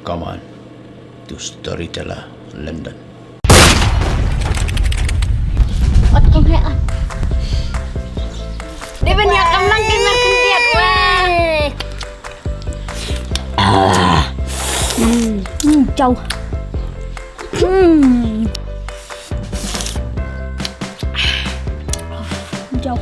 Come on to Storyteller London. Ot kong hai ot. Dia banyak kemlang dengar kendiat wah. Jauh. Jauh.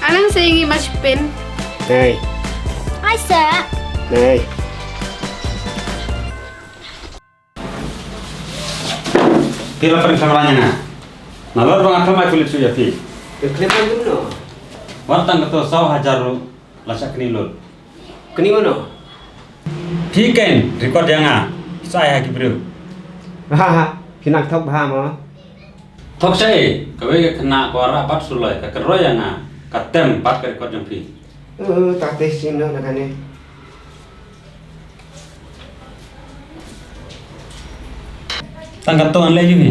Anang saya ingin masuk pen. Này, Ai sợ? này. Tila paling kameranya na. Nalor bang akam ay kulit suya fi. Kenapa dulu? Wartang keto 100,000 lasak kenilul. Keni mana? Fi ken record yang a. Saya haki bro. Haha, pinak thok bha ma. Thok saya kawe kena kuara pat sulai ka keroy yang a. Katem pat ka record yang fi. Tak tes sim dah nak ni. Tangkat tuan lagi ni.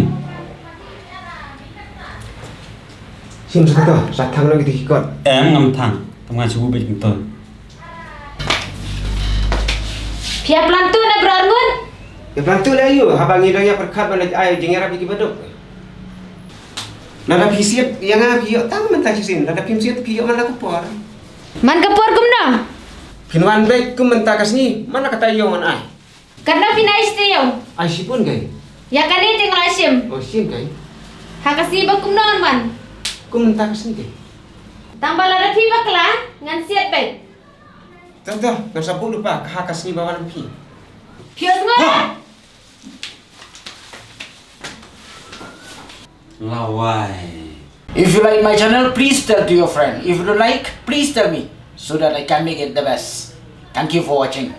Sim sakata, sathang lagi dikikot. Ngam thang. Tengah subuh bikin tuan. Pihak pelantu na berarngun. Ya bantu lah you, habang ida ya perkat balik ay jengera biki baduk. Nada pisiat yang a piyok tang mentah sin, nada pimsiat piyok mana kupor. Man kapur kum na. Pinwan baik ku mentah kasni, mana kata yon ay. Karena pinai istiyo. Ay sipun gay. Ya kan ini tinggal asim. Oh sim gay. Hakasi bakum na man. Ku mentah kasni gay. Tambah lada pibak lah ngan siat baik. Tahu tahu, kau sabuk lupa kah kasni bawa pi. Pios ngah. Lawai. If you like my channel, please tell to your friend. If you don't like, please tell me so that I can make it the best. Thank you for watching.